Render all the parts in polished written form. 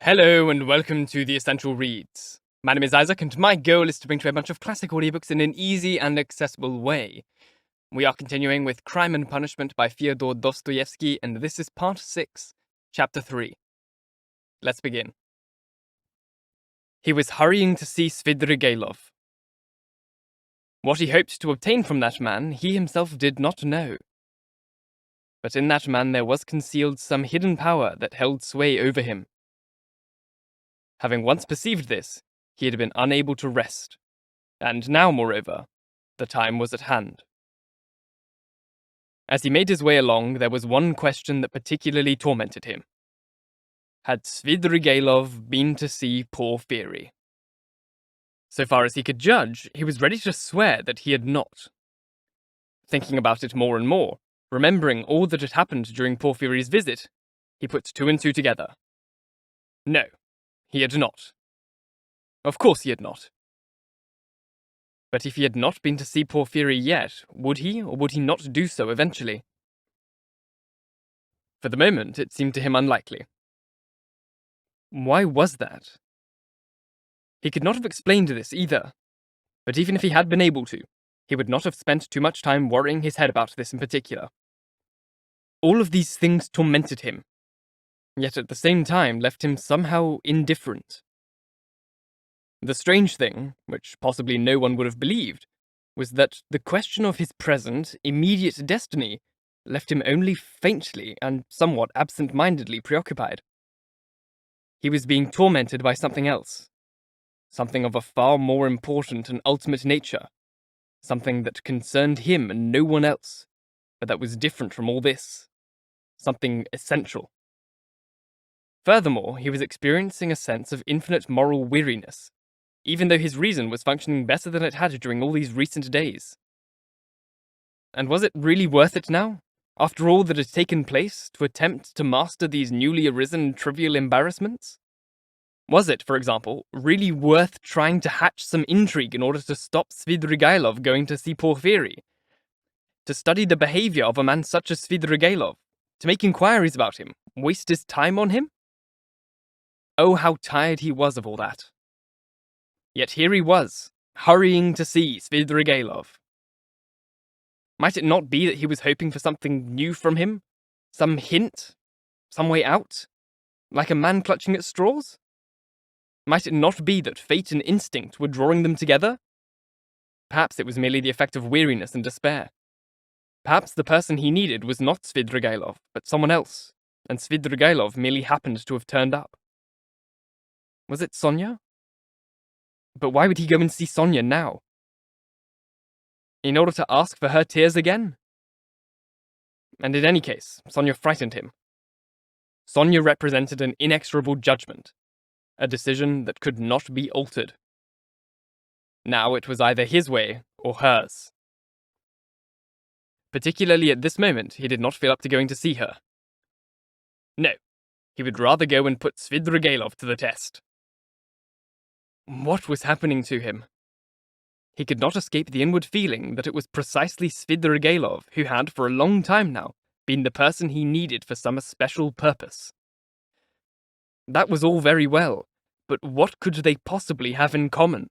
Hello and welcome to The Essential Reads. My name is Isaac and my goal is to bring to you a bunch of classic audiobooks in an easy and accessible way. We are continuing with Crime and Punishment by Fyodor Dostoyevsky, and this is part 6, chapter 3. Let's begin. He was hurrying to see Svidrigailov. What he hoped to obtain from that man, he himself did not know. But in that man there was concealed some hidden power that held sway over him. Having once perceived this, he had been unable to rest, and now, moreover, the time was at hand. As he made his way along, there was one question that particularly tormented him. Had Svidrigailov been to see Porfiry? So far as he could judge, he was ready to swear that he had not. Thinking about it more and more, remembering all that had happened during Porfiry's visit, he put two and two together. No. He had not. Of course he had not. But if he had not been to see Porfiry yet, would he or would he not do so eventually? For the moment, it seemed to him unlikely. Why was that? He could not have explained this either, but even if he had been able to, he would not have spent too much time worrying his head about this in particular. All of these things tormented him, yet at the same time left him somehow indifferent. The strange thing, which possibly no one would have believed, was that the question of his present, immediate destiny left him only faintly and somewhat absent-mindedly preoccupied. He was being tormented by something else, something of a far more important and ultimate nature, something that concerned him and no one else, but that was different from all this, something essential. Furthermore, he was experiencing a sense of infinite moral weariness, even though his reason was functioning better than it had during all these recent days. And was it really worth it now, after all that had taken place, to attempt to master these newly arisen trivial embarrassments? Was it, for example, really worth trying to hatch some intrigue in order to stop Svidrigailov going to see Porfiry? To study the behavior of a man such as Svidrigailov? To make inquiries about him? Waste his time on him? Oh, how tired he was of all that. Yet here he was, hurrying to see Svidrigailov. Might it not be that he was hoping for something new from him? Some hint? Some way out? Like a man clutching at straws? Might it not be that fate and instinct were drawing them together? Perhaps it was merely the effect of weariness and despair. Perhaps the person he needed was not Svidrigailov, but someone else, and Svidrigailov merely happened to have turned up. Was it Sonia? But why would he go and see Sonia now? In order to ask for her tears again? And in any case, Sonia frightened him. Sonia represented an inexorable judgment, a decision that could not be altered. Now it was either his way or hers. Particularly at this moment, he did not feel up to going to see her. No, he would rather go and put Svidrigailov to the test. What was happening to him? He could not escape the inward feeling that it was precisely Svidrigailov who had, for a long time now, been the person he needed for some special purpose. That was all very well, but what could they possibly have in common?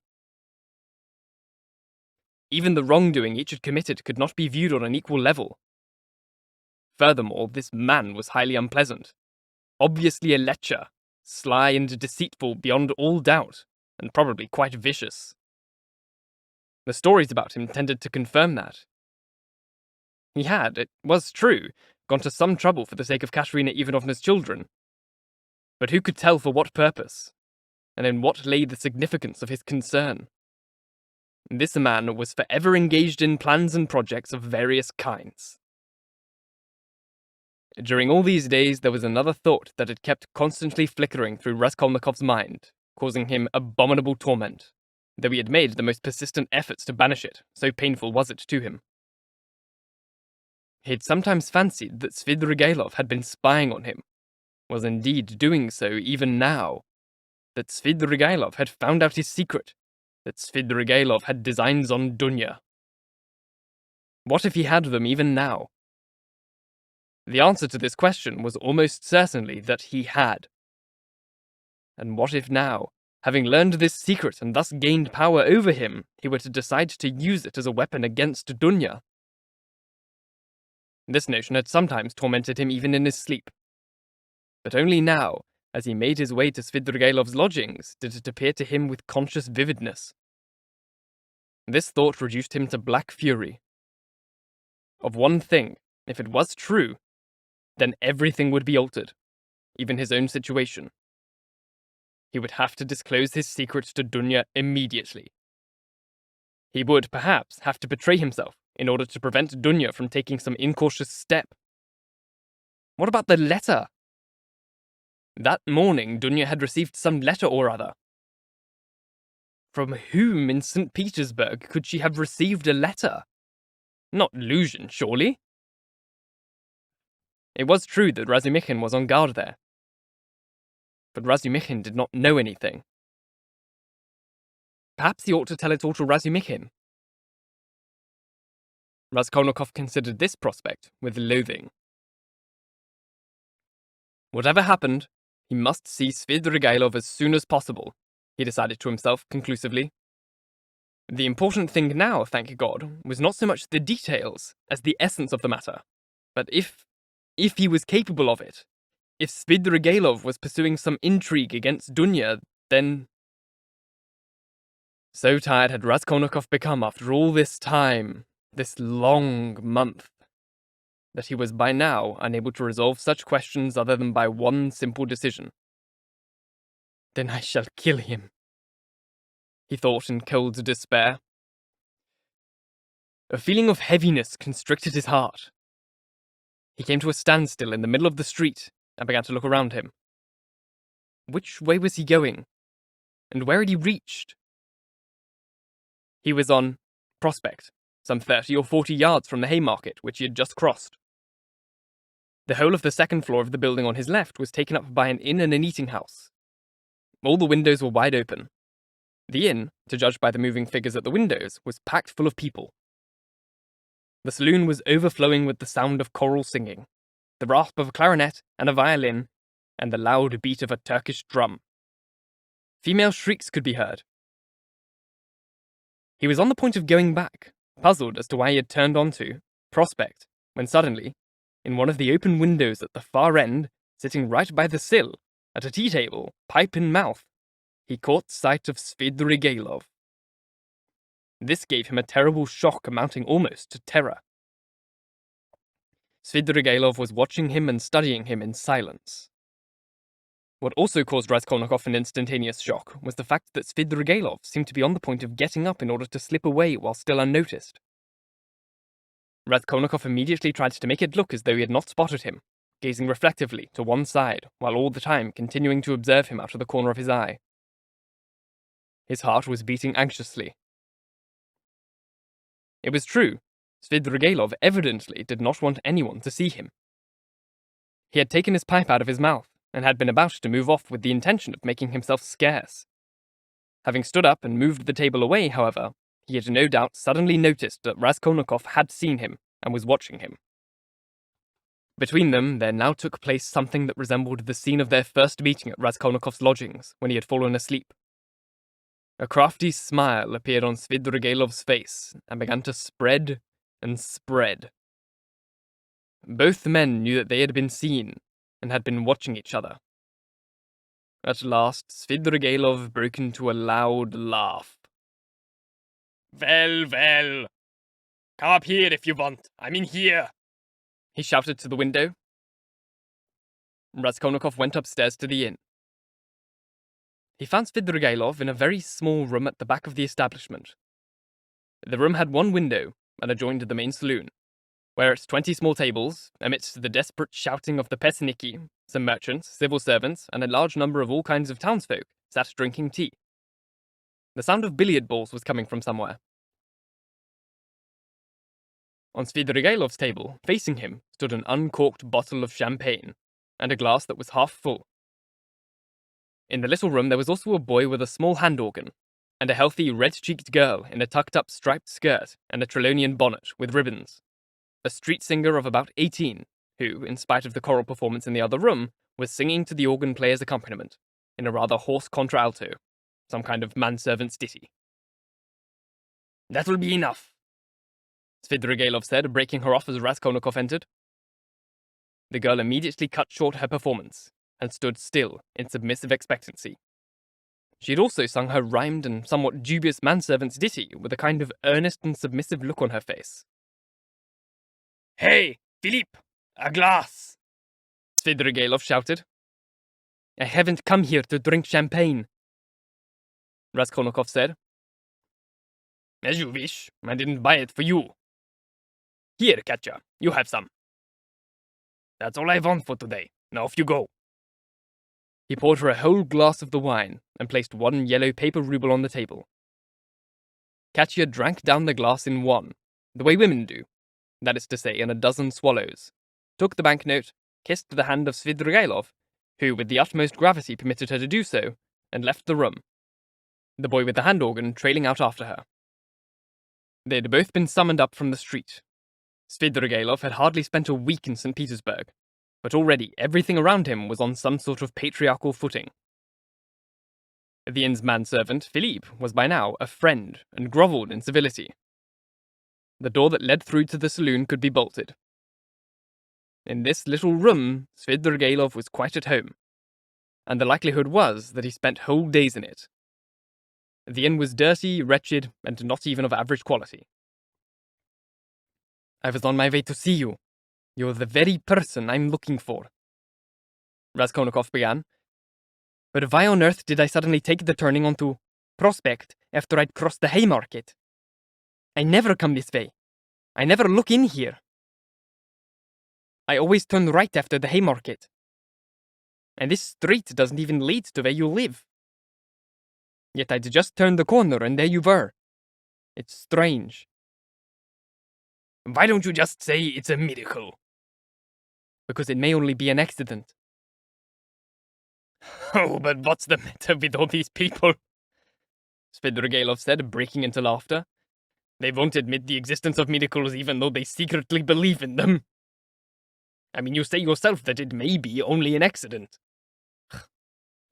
Even the wrongdoing each had committed could not be viewed on an equal level. Furthermore, this man was highly unpleasant, obviously a lecher, sly and deceitful beyond all doubt, and probably quite vicious. The stories about him tended to confirm that. He had, it was true, gone to some trouble for the sake of Katerina Ivanovna's children. But who could tell for what purpose, and in what lay the significance of his concern? This man was forever engaged in plans and projects of various kinds. During all these days, there was another thought that had kept constantly flickering through Raskolnikov's mind, causing him abominable torment, though he had made the most persistent efforts to banish it, so painful was it to him. He had sometimes fancied that Svidrigailov had been spying on him, was indeed doing so even now, that Svidrigailov had found out his secret, that Svidrigailov had designs on Dunya. What if he had them even now? The answer to this question was almost certainly that he had. And what if now, having learned this secret and thus gained power over him, he were to decide to use it as a weapon against Dunya? This notion had sometimes tormented him even in his sleep. But only now, as he made his way to Svidrigailov's lodgings, did it appear to him with conscious vividness. This thought reduced him to black fury. Of one thing, if it was true, then everything would be altered, even his own situation. He would have to disclose his secret to Dunya immediately. He would, perhaps, have to betray himself in order to prevent Dunya from taking some incautious step. What about the letter? That morning, Dunya had received some letter or other. From whom in St. Petersburg could she have received a letter? Not Luzhin, surely? It was true that Razumikhin was on guard there. But Razumikhin did not know anything. Perhaps he ought to tell it all to Razumikhin. Raskolnikov considered this prospect with loathing. Whatever happened, he must see Svidrigailov as soon as possible, he decided to himself conclusively. The important thing now, thank God, was not so much the details as the essence of the matter. But if he was capable of it, if Svidrigailov was pursuing some intrigue against Dunya, then... So tired had Raskolnikov become after all this time, this long month, that he was by now unable to resolve such questions other than by one simple decision. Then I shall kill him, he thought in cold despair. A feeling of heaviness constricted his heart. He came to a standstill in the middle of the street and began to look around him. Which way was he going? And where had he reached? He was on Prospect, some 30 or 40 yards from the Haymarket, which he had just crossed. The whole of the second floor of the building on his left was taken up by an inn and an eating house. All the windows were wide open. The inn, to judge by the moving figures at the windows, was packed full of people. The saloon was overflowing with the sound of choral singing, the rasp of a clarinet and a violin, and the loud beat of a Turkish drum. Female shrieks could be heard. He was on the point of going back, puzzled as to why he had turned onto Prospect, when suddenly, in one of the open windows at the far end, sitting right by the sill, at a tea table, pipe in mouth, he caught sight of Svidrigailov. This gave him a terrible shock amounting almost to terror. Svidrigailov was watching him and studying him in silence. What also caused Raskolnikov an instantaneous shock was the fact that Svidrigailov seemed to be on the point of getting up in order to slip away while still unnoticed. Raskolnikov immediately tried to make it look as though he had not spotted him, gazing reflectively to one side, while all the time continuing to observe him out of the corner of his eye. His heart was beating anxiously. It was true, Svidrigailov evidently did not want anyone to see him. He had taken his pipe out of his mouth, and had been about to move off with the intention of making himself scarce. Having stood up and moved the table away, however, he had no doubt suddenly noticed that Raskolnikov had seen him and was watching him. Between them, there now took place something that resembled the scene of their first meeting at Raskolnikov's lodgings when he had fallen asleep. A crafty smile appeared on Svidrigailov's face and began to spread and spread. Both men knew that they had been seen and had been watching each other. At last, Svidrigailov broke into a loud laugh. Well, well. Come up here if you want. I'm in here. He shouted to the window. Raskolnikov went upstairs to the inn. He found Svidrigailov in a very small room at the back of the establishment. The room had one window and adjoined the main saloon, where at 20 small tables, amidst the desperate shouting of the pesniki, some merchants, civil servants, and a large number of all kinds of townsfolk sat drinking tea. The sound of billiard balls was coming from somewhere. On Svidrigailov's table, facing him, stood an uncorked bottle of champagne, and a glass that was half full. In the little room there was also a boy with a small hand organ, and a healthy red-cheeked girl in a tucked-up striped skirt and a Trelonian bonnet with ribbons. A street singer of about 18, who, in spite of the choral performance in the other room, was singing to the organ player's accompaniment, in a rather hoarse contralto, some kind of manservant's ditty. That will be enough, Svidrigailov said, breaking her off as Raskolnikov entered. The girl immediately cut short her performance and stood still in submissive expectancy. She had also sung her rhymed and somewhat dubious manservant's ditty with a kind of earnest and submissive look on her face. Hey, Philippe, a glass! Svidrigailov shouted. I haven't come here to drink champagne, Raskolnikov said. As you wish, I didn't buy it for you. Here, Katya, you have some. That's all I want for today. Now off you go. He poured her a whole glass of the wine and placed 1 yellow paper ruble on the table. Katya drank down the glass in one, the way women do, that is to say, in a dozen swallows, took the banknote, kissed the hand of Svidrigailov, who with the utmost gravity permitted her to do so, and left the room, the boy with the hand organ trailing out after her. They had both been summoned up from the street. Svidrigailov had hardly spent a week in St. Petersburg, but already everything around him was on some sort of patriarchal footing. The inn's manservant, Philippe, was by now a friend and grovelled in civility. The door that led through to the saloon could be bolted. In this little room, Svidrigailov was quite at home, and the likelihood was that he spent whole days in it. The inn was dirty, wretched, and not even of average quality. I was on my way to see you. You're the very person I'm looking for, Raskolnikov began. But why on earth did I suddenly take the turning onto Prospect after I'd crossed the Haymarket? I never come this way. I never look in here. I always turn right after the Haymarket. And this street doesn't even lead to where you live. Yet I'd just turned the corner and there you were. It's strange. Why don't you just say it's a miracle? Because it may only be an accident. Oh, but what's the matter with all these people? Svidrigailov said, breaking into laughter. They won't admit the existence of miracles even though they secretly believe in them. I mean, you say yourself that it may be only an accident.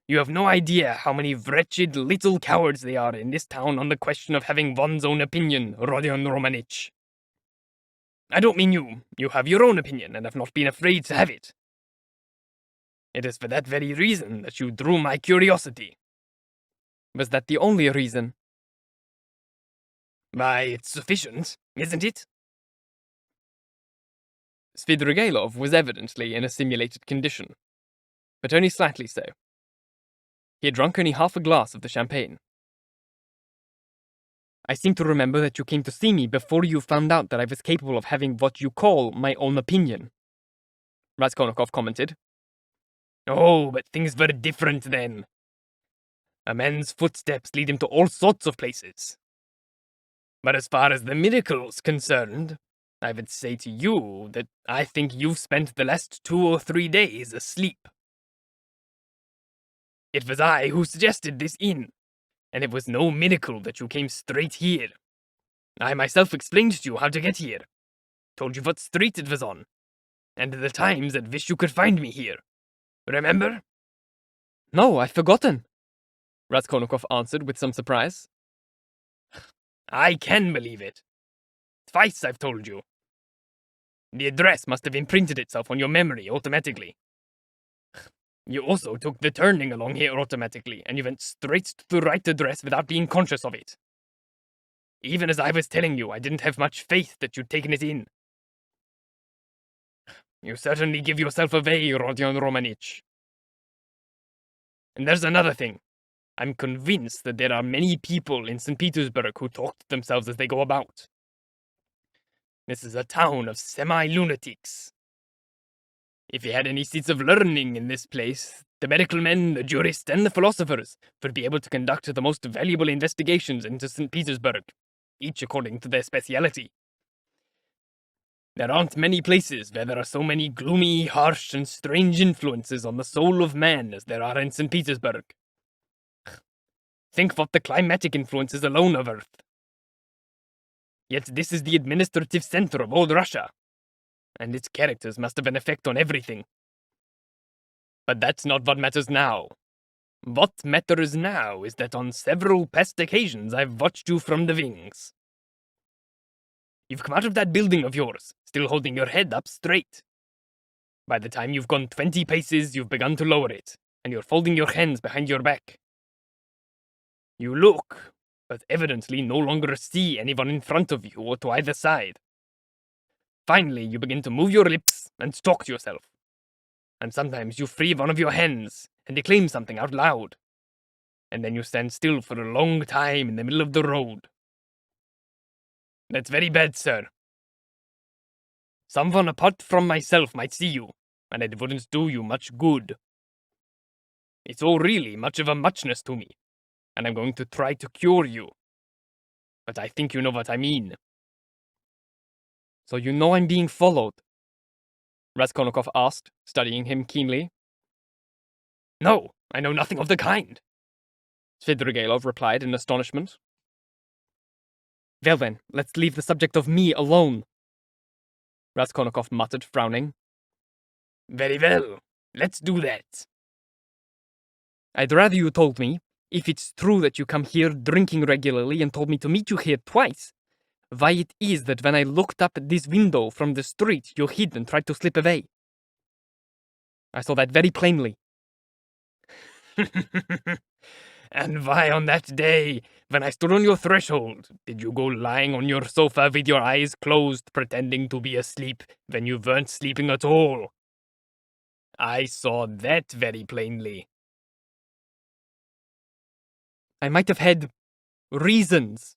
You have no idea how many wretched little cowards they are in this town on the question of having one's own opinion, Rodion Romanich. I don't mean you. You have your own opinion and have not been afraid to have it. It is for that very reason that you drew my curiosity. Was that the only reason? Why, it's sufficient, isn't it? Svidrigailov was evidently in a simulated condition, but only slightly so. He had drunk only half a glass of the champagne. I seem to remember that you came to see me before you found out that I was capable of having what you call my own opinion, Raskolnikov commented. Oh, but things were different then. A man's footsteps lead him to all sorts of places. But as far as the miracle's concerned, I would say to you that I think you've spent the last 2 or 3 days asleep. It was I who suggested this inn, and it was no miracle that you came straight here. I myself explained to you how to get here, told you what street it was on, and the times at which you could find me here. Remember? No, I've forgotten, Raskolnikov answered with some surprise. I can believe it. Twice I've told you. The address must have imprinted itself on your memory automatically. You also took the turning along here automatically, and you went straight to the right address without being conscious of it. Even as I was telling you, I didn't have much faith that you'd taken it in. You certainly give yourself away, Rodion Romanich. And there's another thing. I'm convinced that there are many people in St. Petersburg who talk to themselves as they go about. This is a town of semi-lunatics. If you had any seats of learning in this place, the medical men, the jurists, and the philosophers would be able to conduct the most valuable investigations into St. Petersburg, each according to their speciality. There aren't many places where there are so many gloomy, harsh, and strange influences on the soul of man as there are in St. Petersburg. Think what the climatic influences alone of Earth. Yet this is the administrative center of old Russia, and its characters must have an effect on everything. But that's not what matters now. What matters now is that on several past occasions I've watched you from the wings. You've come out of that building of yours, still holding your head up straight. By the time you've gone 20 paces, you've begun to lower it, and you're folding your hands behind your back. You look, but evidently no longer see anyone in front of you or to either side. Finally, you begin to move your lips and talk to yourself. And sometimes you free one of your hands and declaim something out loud. And then you stand still for a long time in the middle of the road. That's very bad, sir. Someone apart from myself might see you, and it wouldn't do you much good. It's all really much of a muchness to me, and I'm going to try to cure you. But I think you know what I mean. So you know I'm being followed? Raskolnikov asked, studying him keenly. No, I know nothing of the kind. Svidrigailov replied in astonishment. Well then, let's leave the subject of me alone. Raskolnikov muttered, frowning. Very well, let's do that. I'd rather you told me, if it's true that you come here drinking regularly and told me to meet you here twice, why it is that when I looked up at this window from the street, you hid and tried to slip away. I saw that very plainly. And why on that day, when I stood on your threshold, did you go lying on your sofa with your eyes closed, pretending to be asleep when you weren't sleeping at all? I saw that very plainly. I might have had reasons.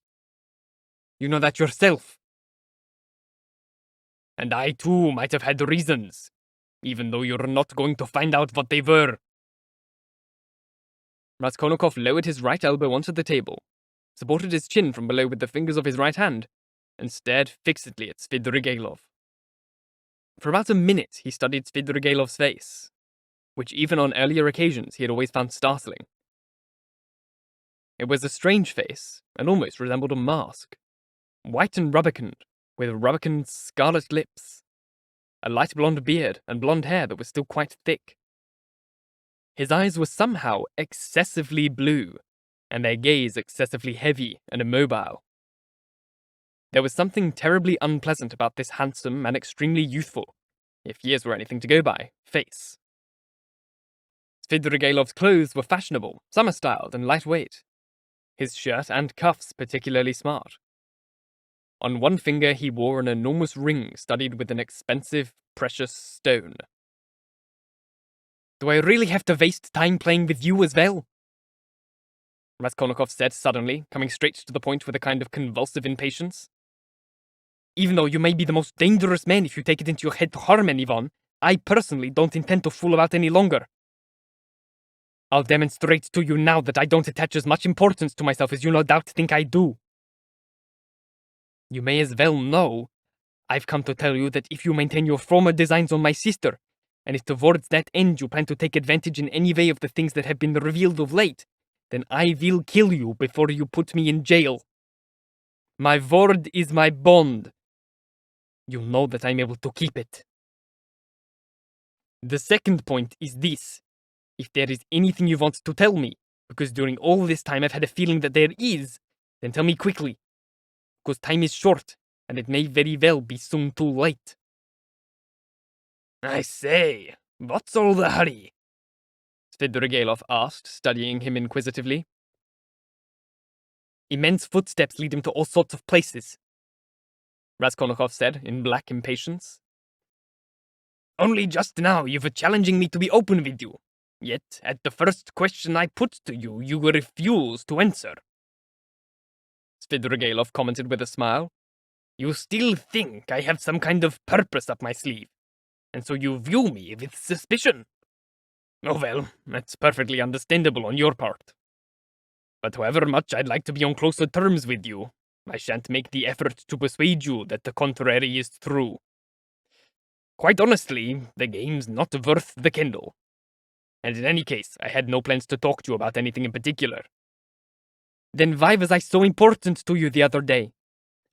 You know that yourself. And I too might have had reasons, even though you're not going to find out what they were. Raskolnikov lowered his right elbow onto the table, supported his chin from below with the fingers of his right hand, and stared fixedly at Svidrigailov. For about a minute he studied Svidrigailov's face, which even on earlier occasions he had always found startling. It was a strange face, and almost resembled a mask. White and rubicund, with rubicund scarlet lips, a light blonde beard, and blonde hair that was still quite thick. His eyes were somehow excessively blue, and their gaze excessively heavy and immobile. There was something terribly unpleasant about this handsome and extremely youthful, if years were anything to go by, face. Svidrigailov's clothes were fashionable, summer-styled, and lightweight. His shirt and cuffs particularly smart. On one finger he wore an enormous ring studded with an expensive, precious stone. Do I really have to waste time playing with you as well? Raskolnikov said suddenly, coming straight to the point with a kind of convulsive impatience. Even though you may be the most dangerous man if you take it into your head to harm anyone, I personally don't intend to fool about any longer. I'll demonstrate to you now that I don't attach as much importance to myself as you no doubt think I do. You may as well know, I've come to tell you that if you maintain your former designs on my sister, and if towards that end you plan to take advantage in any way of the things that have been revealed of late, then I will kill you before you put me in jail. My word is my bond. You know that I'm able to keep it. The second point is this. If there is anything you want to tell me, because during all this time I've had a feeling that there is, then tell me quickly. Because time is short, and it may very well be soon too late. I say, what's all the hurry? Svidrigailov asked, studying him inquisitively. Immense footsteps lead him to all sorts of places, Raskolnikov said in black impatience. Only just now you were challenging me to be open with you. Yet, at the first question I put to you, you refused to answer. Svidrigailov commented with a smile. You still think I have some kind of purpose up my sleeve, and so you view me with suspicion. Oh well, that's perfectly understandable on your part. But however much I'd like to be on closer terms with you, I shan't make the effort to persuade you that the contrary is true. Quite honestly, the game's not worth the candle. And in any case, I had no plans to talk to you about anything in particular. Then why was I so important to you the other day?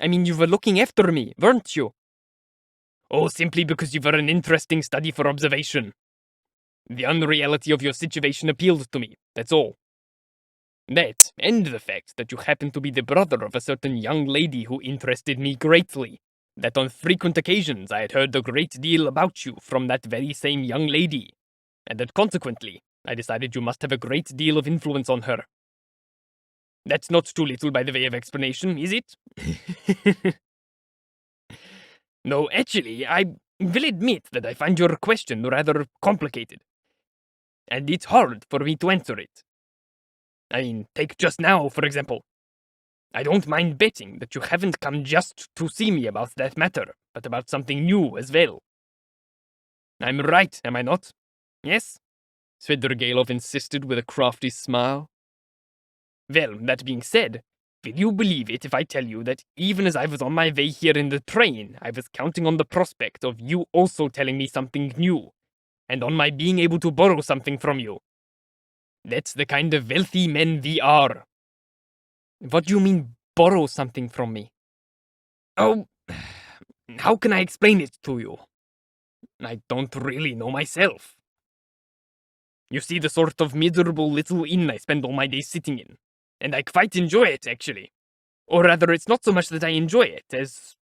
I mean, you were looking after me, weren't you? Oh, simply because you were an interesting study for observation. The unreality of your situation appealed to me, that's all. That, and the fact that you happen to be the brother of a certain young lady who interested me greatly. That on frequent occasions I had heard a great deal about you from that very same young lady, and that consequently I decided you must have a great deal of influence on her. That's not too little by the way of explanation, is it? No, actually, I will admit that I find your question rather complicated, and it's hard for me to answer it. I mean, take just now, for example. I don't mind betting that you haven't come just to see me about that matter, but about something new as well. I'm right, am I not? Yes? Svidrigailov insisted with a crafty smile. Well, that being said, will you believe it if I tell you that even as I was on my way here in the train, I was counting on the prospect of you also telling me something new, and on my being able to borrow something from you. That's the kind of wealthy men we are. What do you mean, borrow something from me? Oh, how can I explain it to you? I don't really know myself. You see the sort of miserable little inn I spend all my days sitting in, and I quite enjoy it, actually. Or rather, it's not so much that I enjoy it, as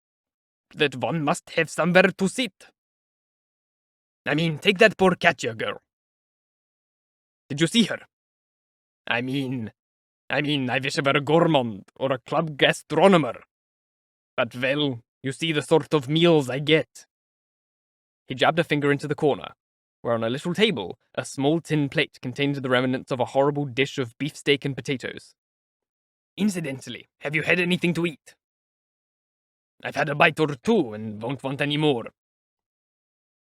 that one must have somewhere to sit. I mean, take that poor Katya girl. Did you see her? I mean, I wish I were a gourmand or a club gastronomer. But well, you see the sort of meals I get. He jabbed a finger into the corner, where on a little table, a small tin plate contained the remnants of a horrible dish of beefsteak and potatoes. Incidentally, have you had anything to eat? I've had a bite or two and won't want any more.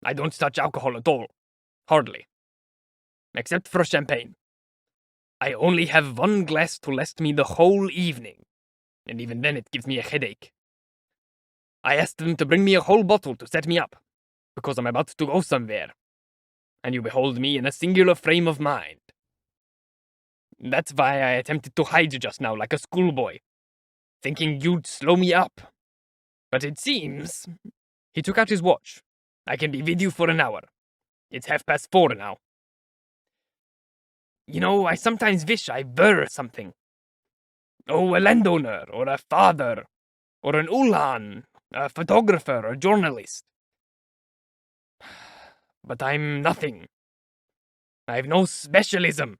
I don't touch alcohol at all. Hardly. Except for champagne. I only have one glass to last me the whole evening, and even then it gives me a headache. I asked them to bring me a whole bottle to set me up, because I'm about to go somewhere, and you behold me in a singular frame of mind. That's why I attempted to hide just now like a schoolboy, thinking you'd slow me up. But it seems... He took out his watch. I can be with you for an hour. It's 4:30 now. You know, I sometimes wish I were something. Oh, a landowner, or a father, or an ulan, a photographer, or journalist. But I'm nothing. I've no specialism.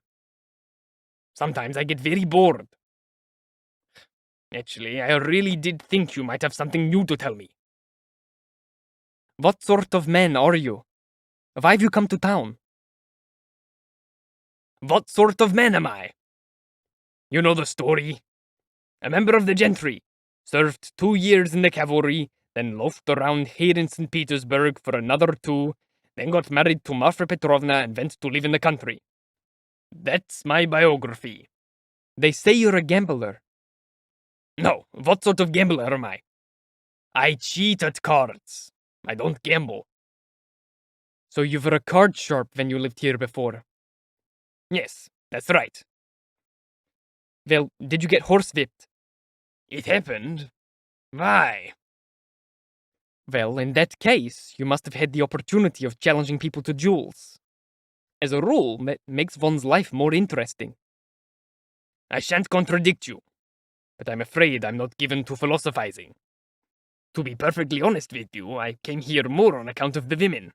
Sometimes I get very bored. Actually, I really did think you might have something new to tell me. What sort of man are you? Why have you come to town? What sort of man am I? You know the story. A member of the gentry, served 2 years in the cavalry, then loafed around here in St. Petersburg for another 2, then got married to Marfa Petrovna and went to live in the country. That's my biography. They say you're a gambler. No, what sort of gambler am I? I cheat at cards. I don't gamble. So you were a card sharp when you lived here before? Yes, that's right. Well, did you get horsewhipped? It happened. Why? Well, in that case, you must have had the opportunity of challenging people to duels. As a rule, that makes one's life more interesting. I shan't contradict you, but I'm afraid I'm not given to philosophizing. To be perfectly honest with you, I came here more on account of the women.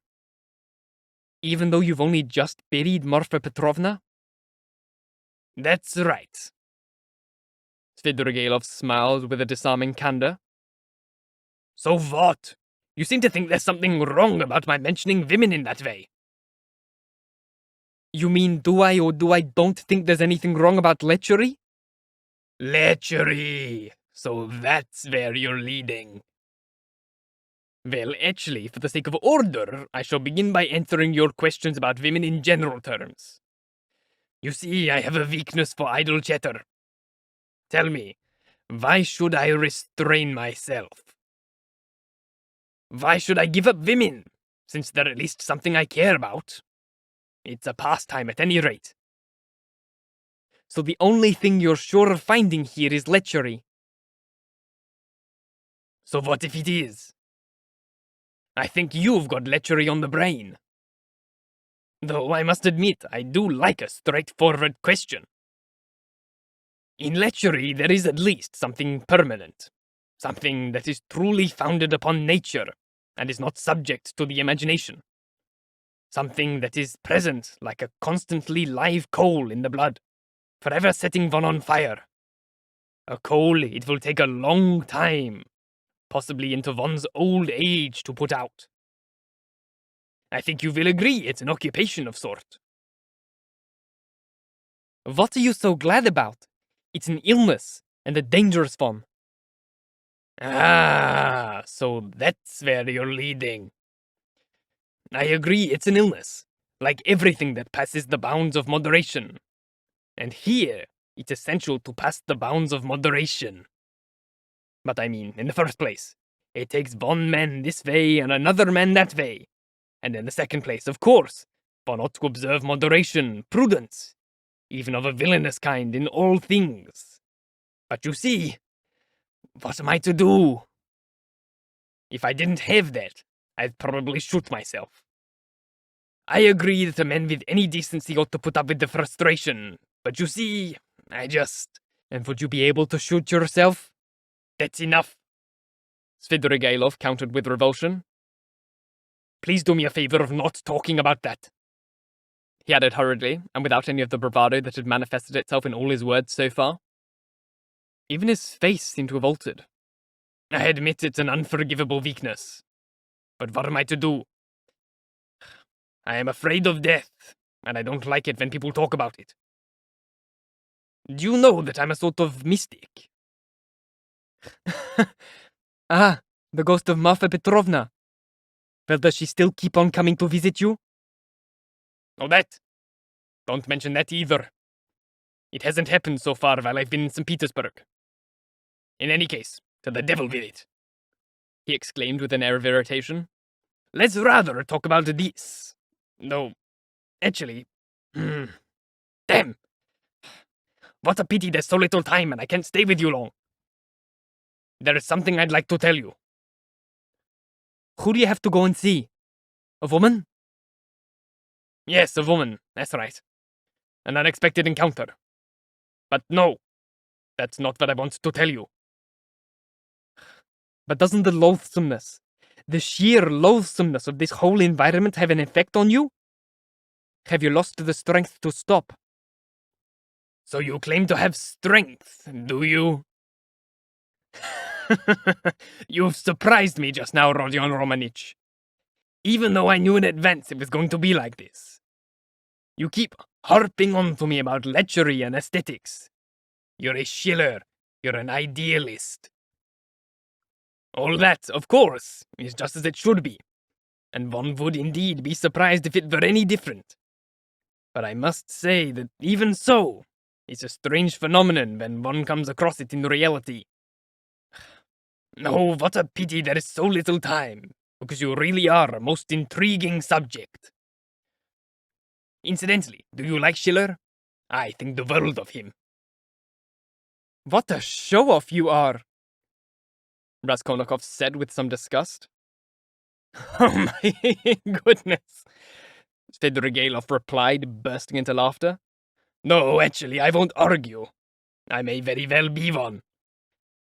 Even though you've only just buried Marfa Petrovna? That's right. Svidrigailov smiled with a disarming candor. So what? You seem to think there's something wrong about my mentioning women in that way. You mean, do I or do I don't think there's anything wrong about lechery? Lechery! So that's where you're leading. Well, actually, for the sake of order, I shall begin by answering your questions about women in general terms. You see, I have a weakness for idle chatter. Tell me, why should I restrain myself? Why should I give up women, since they're at least something I care about? It's a pastime at any rate. So the only thing you're sure of finding here is lechery. So what if it is? I think you've got lechery on the brain. Though I must admit, I do like a straightforward question. In lechery, there is at least something permanent. Something that is truly founded upon nature, and is not subject to the imagination. Something that is present like a constantly live coal in the blood, forever setting one on fire. A coal it will take a long time, possibly into one's old age, to put out. I think you will agree it's an occupation of sort. What are you so glad about? It's an illness, and a dangerous one. Ah, so that's where you're leading. I agree, it's an illness, like everything that passes the bounds of moderation. And here, it's essential to pass the bounds of moderation. But I mean, in the first place, it takes one man this way and another man that way. And in the second place, of course, one ought to observe moderation, prudence, even of a villainous kind in all things. But you see, what am I to do? If I didn't have that, I'd probably shoot myself. I agree that a man with any decency ought to put up with the frustration, but you see, I just... And would you be able to shoot yourself? That's enough. Svidrigailov countered with revulsion. Please do me a favor of not talking about that. He added hurriedly, and without any of the bravado that had manifested itself in all his words so far. Even his face seemed to have altered. I admit it's an unforgivable weakness. But what am I to do? I am afraid of death, and I don't like it when people talk about it. Do you know that I'm a sort of mystic? Ah, the ghost of Marfa Petrovna. Well, does she still keep on coming to visit you? Oh, that? Don't mention that either. It hasn't happened so far while I've been in St. Petersburg. In any case, to the devil with it, he exclaimed with an air of irritation. Let's rather talk about this. No, actually, damn. What a pity there's so little time and I can't stay with you long. There is something I'd like to tell you. Who do you have to go and see? A woman? Yes, a woman, that's right. An unexpected encounter. But no, that's not what I want to tell you. But doesn't the loathsomeness, the sheer loathsomeness of this whole environment have an effect on you? Have you lost the strength to stop? So you claim to have strength, do you? You've surprised me just now, Rodion Romanich. Even though I knew in advance it was going to be like this. You keep harping on to me about lechery and aesthetics. You're a Schiller. You're an idealist. All that, of course, is just as it should be. And one would indeed be surprised if it were any different. But I must say that even so, it's a strange phenomenon when one comes across it in reality. Oh, what a pity there is so little time, because you really are a most intriguing subject. Incidentally, do you like Schiller? I think the world of him. What a show-off you are, Raskolnikov said with some disgust. Oh my goodness, Svidrigailov replied, bursting into laughter. No, actually, I won't argue. I may very well be one.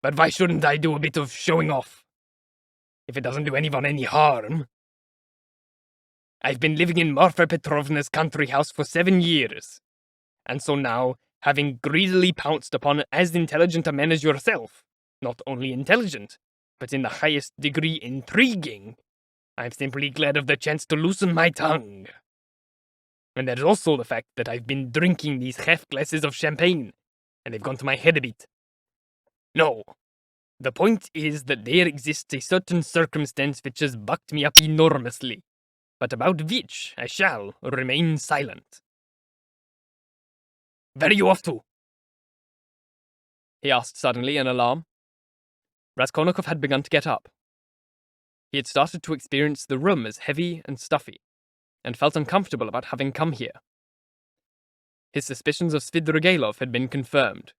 But why shouldn't I do a bit of showing off? If it doesn't do anyone any harm. I've been living in Marfa Petrovna's country house for 7 years. And so now, having greedily pounced upon as intelligent a man as yourself, not only intelligent, but in the highest degree intriguing, I'm simply glad of the chance to loosen my tongue. And there's also the fact that I've been drinking these half glasses of champagne, and they've gone to my head a bit. No, the point is that there exists a certain circumstance which has bucked me up enormously, but about which I shall remain silent. Where are you off to? He asked suddenly in alarm. Raskolnikov had begun to get up. He had started to experience the room as heavy and stuffy, and felt uncomfortable about having come here. His suspicions of Svidrigailov had been confirmed.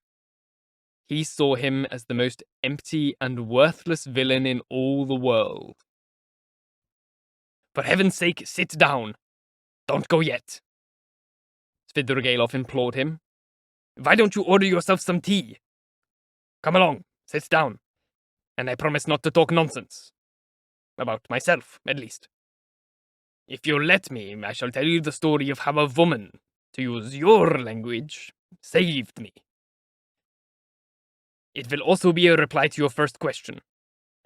He saw him as the most empty and worthless villain in all the world. For heaven's sake, sit down, Don't go yet, Svidrigailov implored him. Why don't you order yourself some tea? Come along, sit down, and I promise not to talk nonsense. About myself, at least. If you'll let me, I shall tell you the story of how a woman, to use your language, saved me. It will also be a reply to your first question,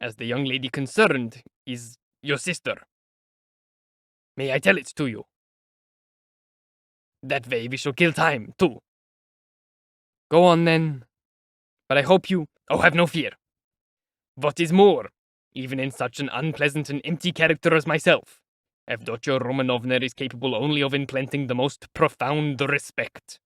as the young lady concerned is your sister. May I tell it to you? That way we shall kill time, too. Go on then. But I hope you... Oh, have no fear. What is more, even in such an unpleasant and empty character as myself, Avdotya Romanovna is capable only of implanting the most profound respect.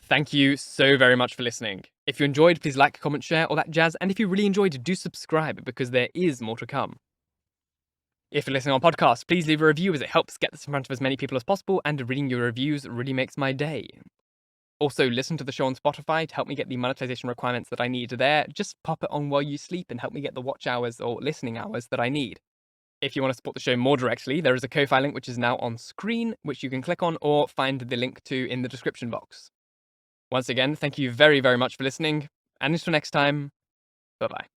Thank you so very much for listening. If you enjoyed, please like, comment, share, all that jazz. And if you really enjoyed, do subscribe, because there is more to come. If you're listening on podcasts, please leave a review, as it helps get this in front of as many people as possible, and reading your reviews really makes my day. Also, listen to the show on Spotify to help me get the monetization requirements that I need there. Just pop it on while you sleep and help me get the watch hours or listening hours that I need. If you want to support the show more directly, there is a Ko-Fi link which is now on screen, which you can click on or find the link to in the description box. Once again, thank you very, very much for listening, and until next time, bye-bye.